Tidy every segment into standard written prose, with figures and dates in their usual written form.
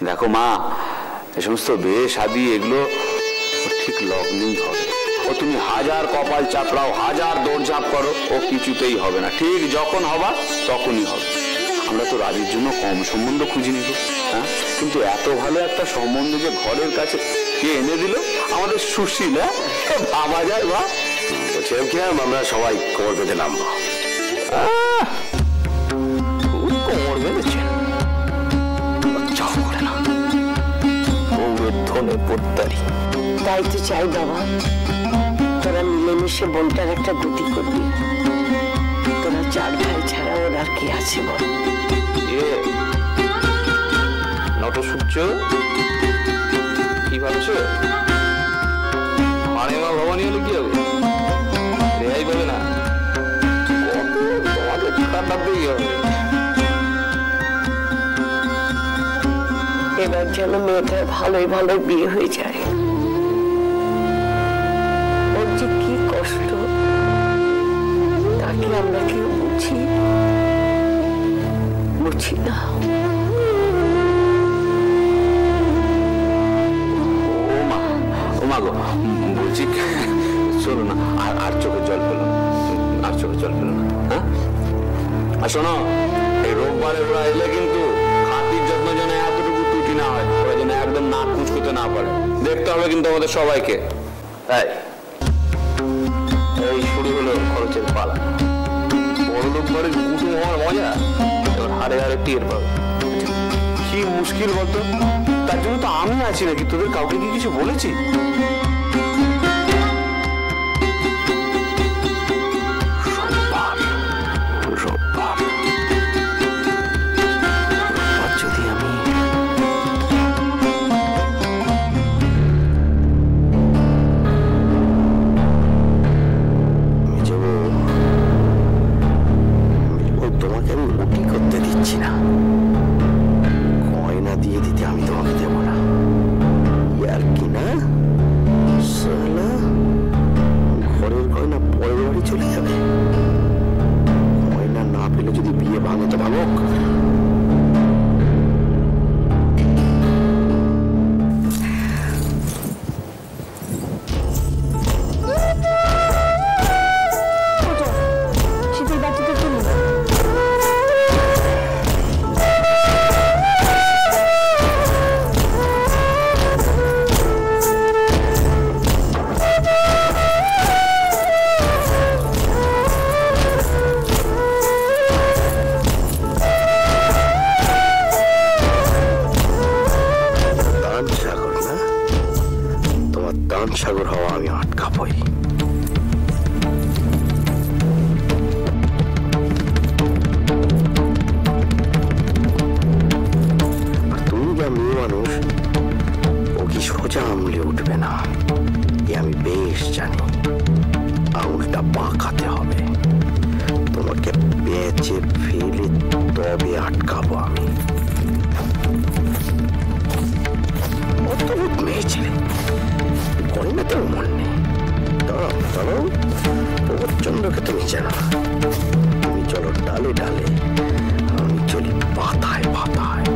দেখো মা, এই সমস্ত বিয়ে শাদী এগুলো ঠিক লগ্নেই হবে। ও তুমি হাজার কপাল চাপড়াও, হাজার দৌড়ঝাঁপ করো, ও কিছুতেই হবে না। ঠিক যখন হবার তখনই হবে। আমরা তো রাজির জন্য কম সম্বন্ধ খুঁজে নিব, হ্যাঁ? কিন্তু এত ভালো একটা সম্বন্ধ যে ঘরের কাছে কে এনে দিল, আমাদের সুশীল। ভাবা যায় বা? বলছিলাম কি আমরা সবাই কোমর বেঁধে নামবো। কোমর বেঁধেছে চাও করে না, ধনে পড়তারি। তাই তো চাই বাবা, তোরা মিলেমিশে বোনটার একটা গতি করবি। তোরা 4 ভাই ছাড়া ওর আর কি আছে বল? নটসূর্য কি ভাবছো? মানে মা ভবানী হলে কি হবে? রেহাই পাবে না, তোমাদের কাটাতেই হবে। এবার যেন মেয়েটার ভালোই ভালো বিয়ে হয়ে যায়। ওর যে কি কষ্ট তাকে আমরা কেউ বুঝি না। ও মা গো, বলছি শোনো না, আর চোখে জল পেলো না, আর চোখে জল পেলো না, হ্যাঁ? আর শোনো, এই রোববারে ওরা এলে কিন্তু খাতির যত্ন যেন এতটুকু ত্রুটি না হয়, ওরা যেন একদম নাক কুঁচকুতে না পারে। দেখতে হবে কিন্তু আমাদের সবাইকে। এই শুরু হলো খরচের পালা। বড় লোক বাড়ির কুটুম হওয়ার মজা এবার হারে হারে টের পাবে। কি মুশকিল বলতো, তার জন্য তো আমি আছি নাকি? তোদের কাউকে কি কিছু বলেছি? যদি আমি তোমাকে আমি উটি করতে দিচ্ছি না, গয়না দিয়ে দিতে আমি তোমাকে দেব না। ইয়ার কি না, ঘরের গয়না পরের বাড়ি চলে যাবে। গয়না না পেলে যদি বিয়ে ভাঙে তো ভাঙুক। সাগর হওয়া আমি আটকাবই। তুমি যা মেয়ে মানুষ, ও কি সোজা আঙুলে উঠবে না এ আমি বেশ জানি। আঙুলটা বাঁকাতে হবে, তোমাকে পেঁচে ফেলে তবে আটকাবো আমি। অদ্ভুত মেয়ে ছেলে, গয়নাতেও মন নেই। দাঁড়াও, প্রচন্ডকে তুমি জানো, তুমি চলো ডালে ডালে, আমি চলি পাতায় পাতায়।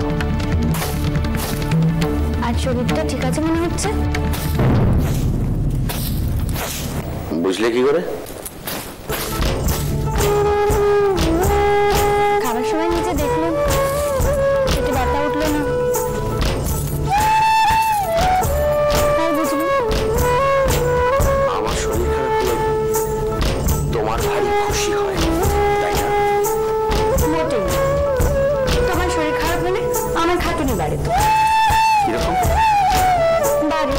আর শরীরটা ঠিক আছে মনে হচ্ছে? বুঝলে কি করে? খাবার সময় নিচে দেখলাম পেটে ব্যথা উঠলো না। আমার শরীর খারাপ হলে তোমার ভারী খুশি হয়, তাই না? মোটেই। তোমার শরীর খারাপ হলে আমার খাটুনি বাড়ে। তো কিরকম বাড়ে?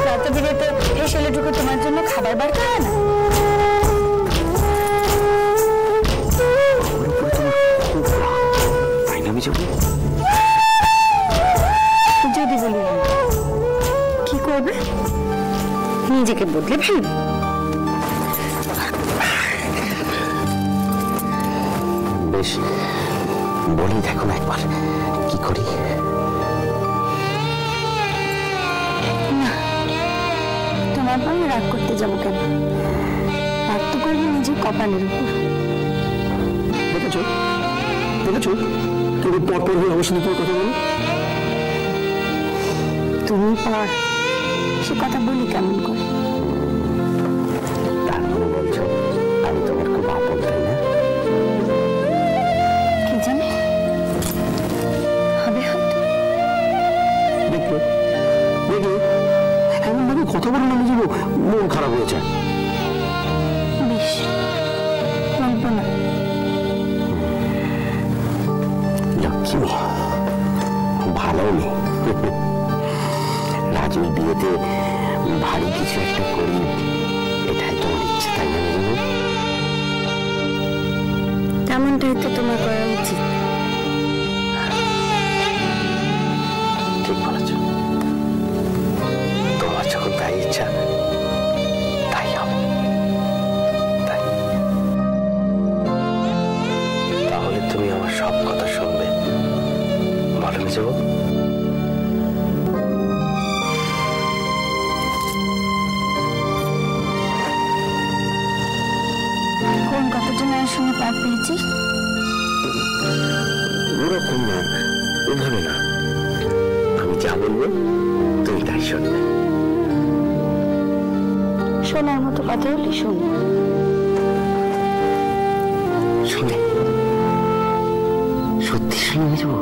রাতে বিরেতে এই ছেলেটুকু তোমার জন্য খাবার বাড়তে হয় না? যদি বলি কি করবে? নিজেকে বদলে ফেলবে? বেশ, বলি দেখো না একবার কি করি। না, তোমার পর রাগ করতে যাবো কেন? রাগ তো করবো নিজের কপালের উপর। দেখেছো কিন্তু পরপর হয়ে আমার সাথে তোমার কথা বলো। তুমি পর সে কথা বলি কেমন করে? তারপরে বলছো আমি তোমার খুব আপন, তাই না? কি জানে হবে হয়তো। দেখলে দেখলে এমন ভাবে কথা বলে আমি যাবো মন খারাপ হয়ে যায়। বেশ বলবো না। লক্ষ্মী ভালো নেই, রাজুর বিয়েতে ভারী কিছু একটা করি, এটাই তোমার ইচ্ছে, তাই না? তেমনটাই তো তোমার করা উচিত। ঠিক বলেছ, তোমার যখন তাই ইচ্ছা তাই হবে। তাই তাহলে তুমি আমার সব কথা শুনবে, বলো না যাবো? কোন কথাটা না শুনে পার পেয়েছিস? ওরকম না, ওভাবে না, আমি যা বলবো তুমি তাই শুনবে। শোনার মতো কথা হলে শুনি। শুনে সত্যি শুনে যাবো।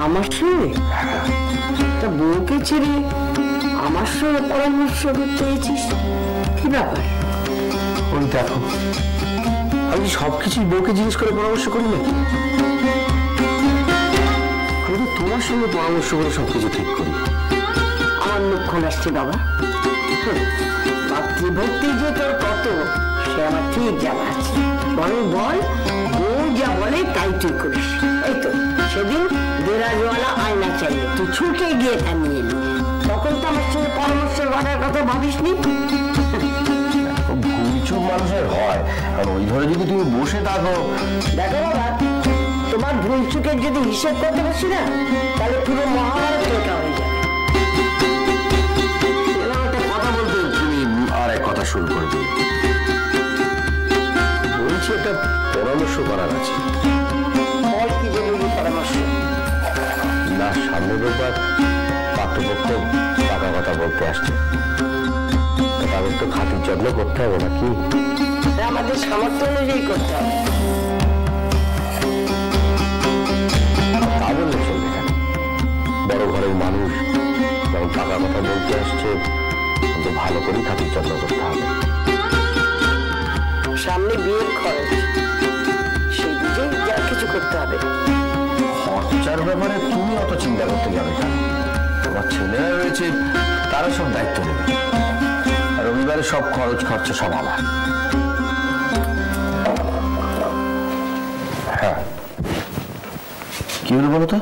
আমার সঙ্গে তা বউকে ছেড়ে আমার সঙ্গে পরামর্শ করতে এসেছিস, কি ব্যাপার? ওই দেখো, আমি সবকিছুই বউকে জিজ্ঞেস করে পরামর্শ করি নাকি? আমি তো তোমার সঙ্গে পরামর্শ করে সবকিছু ঠিক করি। আমার মুখ খোলাসছে বাবা, মাতৃভক্তি যে তোর কত সে আমার ঠিক জানা আছে। বরং বল, বউ যা বলে তাই তুই করিস। এই তো সেদিন দেরাজওয়ালা আয়না চাইলে তুই ছুটে গিয়ে তা নিয়ে এলি, তখন তো আমার সঙ্গে পরামর্শ করার কথা ভাবিসনি। ভুলচুক মানুষের হয়, আর ওই ধরে যদি তুমি বসে থাকো। দেখো বাবা, তোমার ভুল চুকের যদি হিসেব করতে বসি না, তাহলে পুরো মহাভারত লেখা হয়ে যাবে। কথা বলতে তুমি আর এক কথা শুরু করে দিলে। বলছি একটা পরামর্শ করার আছে। বল, কি জরুরি পরামর্শ? না, সামনে রোববার পাত্রপক্ষ টাকা কথা বলতে আসছে, তাদের তো খাতির যত্ন করতে হবে নাকি? আমাদের সামর্থ্য অনুযায়ী করতে হবে। তা বললে চলবে না, বড় ঘরের মানুষ যখন টাকা কথা বলতে আসছে তো ভালো করে খাতির যত্ন করতে হবে। সামনে বিয়ের খরচ, সেই বুঝেই যা কিছু করতে হবে। খরচার ব্যাপারে তুমি অত চিন্তা করতে যাবে কেন? তোমার ছেলেরা রয়েছে, তারা সব দায়িত্ব নেবে। রবিবারে সব খরচ খরচা সব আমার। হ্যাঁ, কি হলো বলো তো?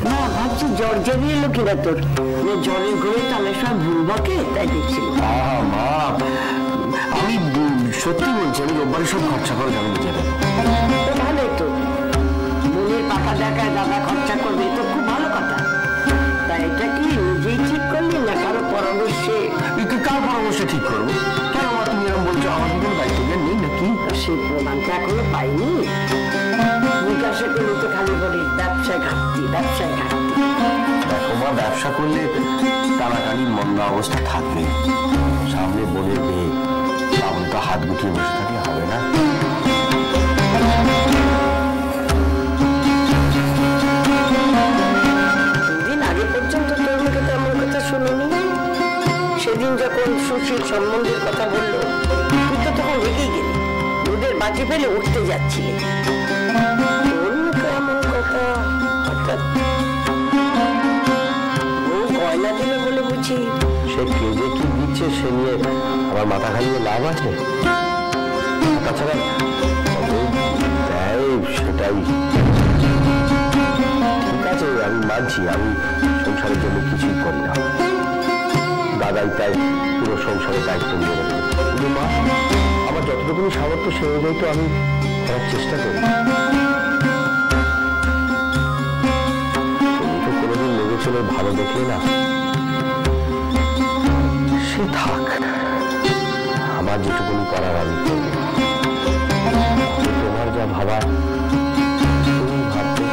না, ভাবছি জ্বর জাগিয়ে এলো কিনা তোর, জ্বরের ঘরে তাহলে সব ভুলবাকে, তাই দেখছি। মা, আমি সত্যি বলছি, আমি রোববারে সব খরচা করে যাবো নিজে দেবো। ভালোই তো, মনের পাকা দেখায় দাদা খরচা করবে, তো খুব ভালো কথা। তাই এটা কি নিজেই ঠিক করলি না কারো পরামর্শে? কার পরামর্শে ঠিক করবো? কেন মা তুমি এরকম বলছো? আমার কোনো দায়িত্ব নেই নাকি? সেই প্রমাণটা এখনো পাইনি। জিজ্ঞাসা করলে তো খালি বলিস ব্যবসায় ঘাটতি, ব্যবসায় ঘাটতি। দেখো মা, ব্যবসা করলে টানাটানি মন্দা অবস্থা থাকবে। সামনে বোনের বিয়ে, তখন তো হাত গুটিয়ে বসে থাকলে হবে না। দুদিন আগে পর্যন্ত তোর মুখে তো এমন কথা শুনিনি। সেদিন যখন সুশীল সম্বন্ধের কথা বললো, তুই তো তখন লাঠি ফেলে উঠতে যাচ্ছিলে, তোর মুখে এমন কথা হঠাৎ? ও গয়না দিল বলে বুঝি? সে কে যে কি দিচ্ছে সে নিয়ে আমার মাথা খালিয়ে লাভ আছে? তাছাড়া দেয় সেটাই ঠিক আছে, আমি মানছি আমি সংসারের জন্য কিছুই করি না, দাদাই তাই পুরো সংসারের দায়িত্ব নিয়ে নেবে। কিন্তু মা, আমার যতটুকুনি সামর্থ্য সে অনুযায়ী তো আমি করার চেষ্টা করি। তুমি তো কোনোদিন লেগে চলে ভালো দেখলে না, সে থাক, আমার যেটুকুনি করার আমি করব। তোমার যা ভাবা তুমি ভাববে।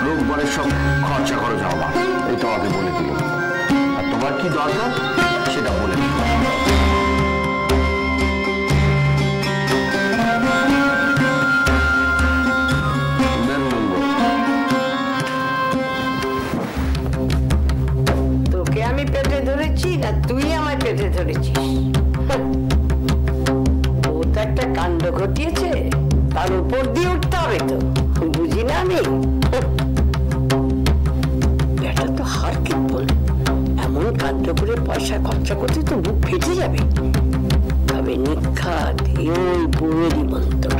রোববারের সব খরচা করে যাও মা, এই তোমাকে বলে দিল, আর তোমার কি দরকার সেটা বলে দিল। তোকে আমি পেটে ধরেছি না তুই আমার পেটে ধরেছিস? ও তো একটা কাণ্ড ঘটিয়েছে, তার উপর দিয়ে উঠতে হবে তো, বুঝি না আমি? এটা তো হার কি বল, এমন কাণ্ড করে পয়সা খরচা করতে তো বুক ফেটে যাবে। তবে নিখাত ওই বউয়েরই মন্তর।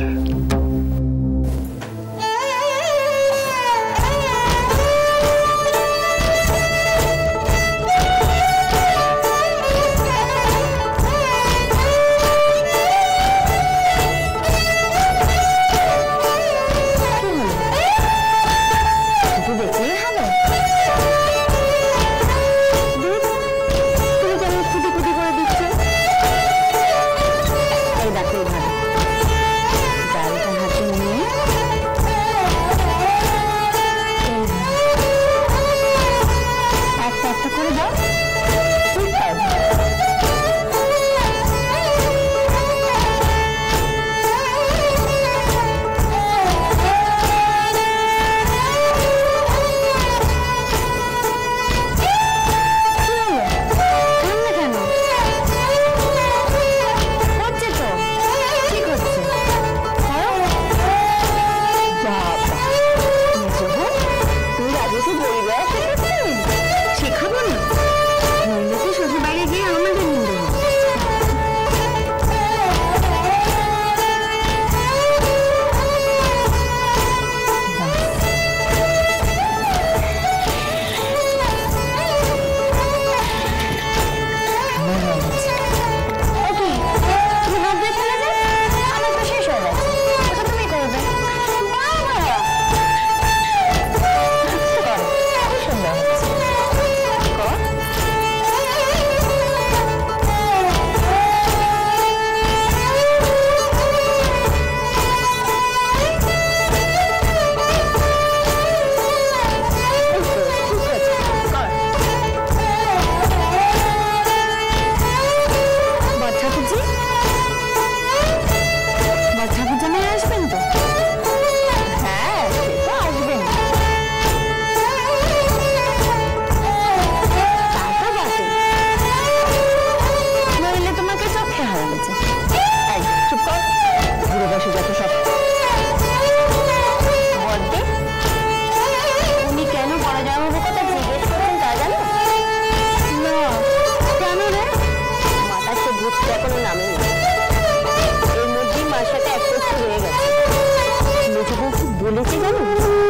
বলেছে জানো,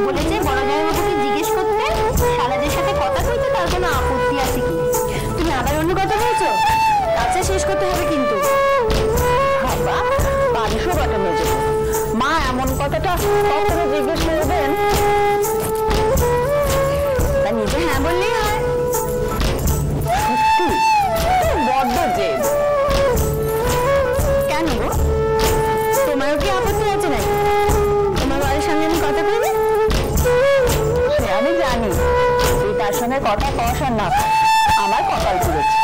বলেছে বড় জামাইবাবুকে জিজ্ঞেস করতে শালাদের সাথে কথা বলতে তার কোনো আপত্তি আছে কি। তুমি আবার অন্য কথা বলছো? কাজটা শেষ করতে হবে কিন্তু। বাবা 500 টাকা মেজে মা এমন কথাটা কখনো জিজ্ঞেস করবেন? তা নিজে হ্যাঁ বললেই হয়। সত্যি বড্ড জেদ। কেন গো, তোমারও কি আপত্তি আছে নাকি? তোমার বাড়ির সামনে আমি কথা বলবো? সে আমি জানি তুই তার সঙ্গে কথা কস আর না কস, আমার কপাল পুড়েছে।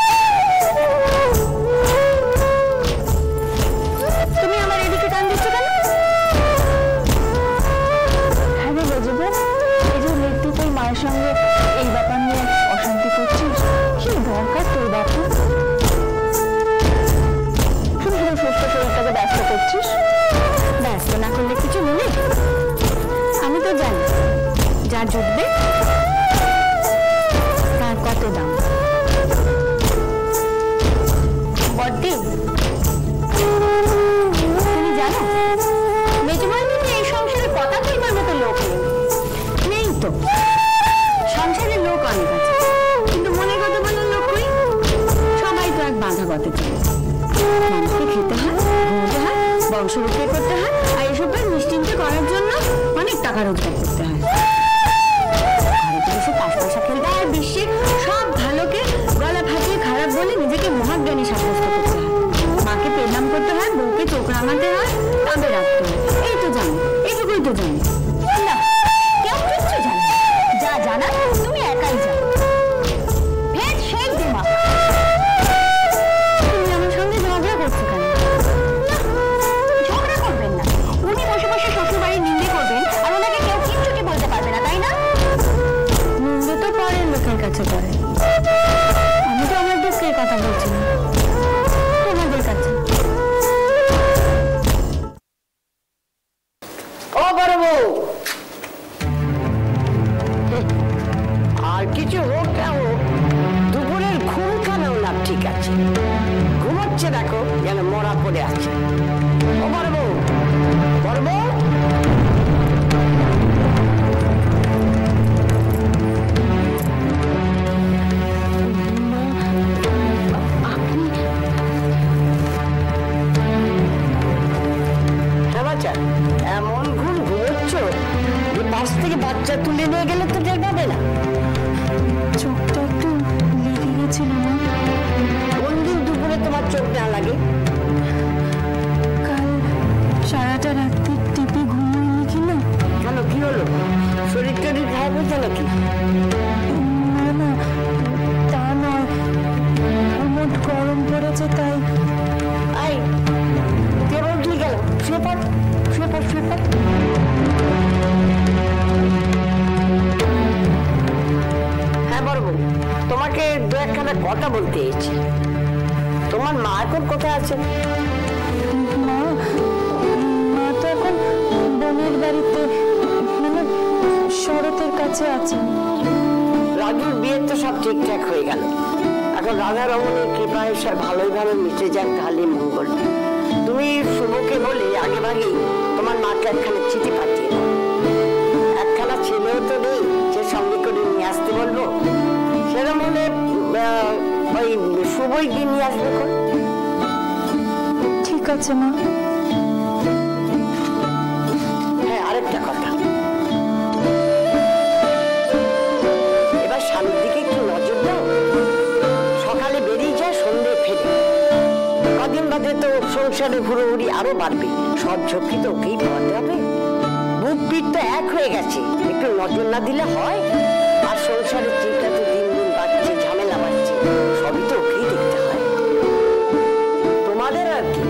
তুমি আমার এদিকে টান দিচ্ছ কেন? হ্যাঁ রে বুঝবে, এই যে মৃত্যু তুই মায়ের সঙ্গে এই ব্যাপার নিয়ে অশান্তি করছিস, কি দরকার তোর ব্যাপার? শুধু শুধু সুস্থ শরীরটাকে ব্যস্ত ভাবাতে চাই। মানুষকে খেতে হয়, ঘুমতে হয়, বংশ রক্ষা করতে হয়, আর এসবের নিশ্চিন্তে করার জন্য অনেক টাকা রোজগার করতে হয়। ঘরে বসে তাস পয়সা খেলতে হয়, বিশ্বের সব ভালোকে গলা ফাটিয়ে খারাপ বলে নিজেকে মহাজ্ঞানী সাব্যস্ত করতে হয়। মাকে পেলাম করতে হয়, বউকে চোখ রাঙাতে হয়, তাবে রাখতে হয়। এই তো জানি, এইটুকুই তো জানি। না, কেউ কিচ্ছু জানে না। যা জানা তুমি একাই জানো। ভেদ সেই দিমা। তুমি আমার সঙ্গে ঝগড়া করছো কেন? ঝগড়া করবেন না। উনি বসে বসে শ্বশুর বাড়ির নিন্দে করবেন, আর ওনাকে কেউ কিচ্ছুটি বলতে পারবে না, তাই না? নিন্দে তো পরের লোকের কাছে করে। আমি তো আমার দুঃখের কথা বলছি না, তোমাদের কাছে। ও বড় বউ, আর কিছু হোক না হোক, দুপুরের ঘুমখানাও না ঠিক আছে। ঘুমাচ্ছে দেখো, যেন মরা পড়ে আছে। ও বড় বউ, বড় বউ, এমন ঘুম ঘুমোচ্ছ যে পাশ থেকে বাচ্চা তুলে নিয়ে গেলে তো টের পাবে না। চোখটা একটু লেগে গেছিল না? কোন দিন দুপুরে তোমার চোখ না লাগে? কাল সারাটা রাত্রি টিপে ঘুমাইনি কি না? কেন, কি হলো? শরীর টরীর খারাপ হয়েছে নাকি? না না, তা নয়, ঘুমট গরম পড়েছে তাই। আই কেবল উঠলি গেল, শুয়ে পড়, শুয়ে পড়, শুয়ে পড়। হ্যাঁ বড় বউ, তোমাকে দু একখানা কথা বলতে এসেছি। তোমার মা এখন কোথায় আছে? মা তো এখন বোনের বাড়িতে, মানে শরতের কাছে আছে। রাজুর বিয়ে তো সব ঠিকঠাক হয়ে গেল। এখন রাধা রমণের কৃপায় সব ভালোই ভালো মিটে যাক, তাহলে মঙ্গল। তুমি শুভকে বলে আগে ভাগে তোমার মাকে একখানা চিঠি পাঠিয়ে দাও। একখানা ছেলেও তো নেই যে সঙ্গে করে নিয়ে আসতে বলবো। সেরকম হলে ওই শুভই গিয়ে নিয়ে আসবে। ঠিক আছে মা। হ্যাঁ, আরেকটা কথা, এবার স্বামীর দিকে একটু নজর দাও। সকালে বেরিয়ে যায়, সন্ধ্যে ফেরে। কদিন বাদে তো সংসারে হুড়োহুড়ি আরো বাড়বে। সব ঝক্কি তো ওকেই পাওয়াতে হবে। বুক পিঠ তো এক হয়ে গেছে, একটু নজর না দিলে হয়? আর সংসারের চিন্তা তো দিন দিন বাড়ছে, ঝামেলা বাড়ছে, সবই তো ওকেই দেখতে হয়। তোমাদের আর কি,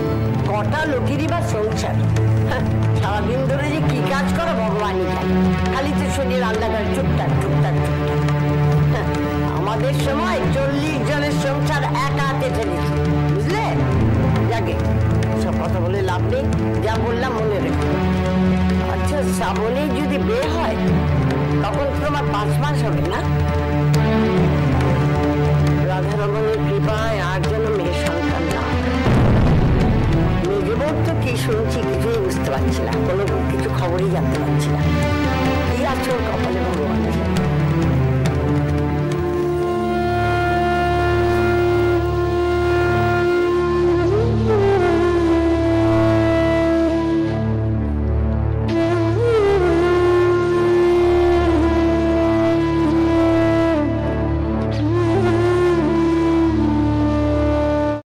কটা লোকেরই বা সংসার। সারাদিন ধরে যে কি কাজ করো ভগবানই জানে। খালি তো শরীর রান্না করে টুকটাক টুকটাক টুকটাক। আমাদের সময় 40 জনের সংসার একা হাতে ফেলেছি, বুঝলে? যাকে সব কথা বলে লাভ নেই, যা বললাম মনে রেখো। আচ্ছা, শ্রাবণে যদি বিয়ে হয় তখন তোমার 5 মাস হবে না? রাধা রমণের কৃপায় আর যেন মেয়ের সন্তান না। মেঘেবর তো কি শুনছি কিছুই বুঝতে পারছি না, কোনো কিছু খবরই জানতে পারছি না। কি আছে ওর কপালে ভগবানের।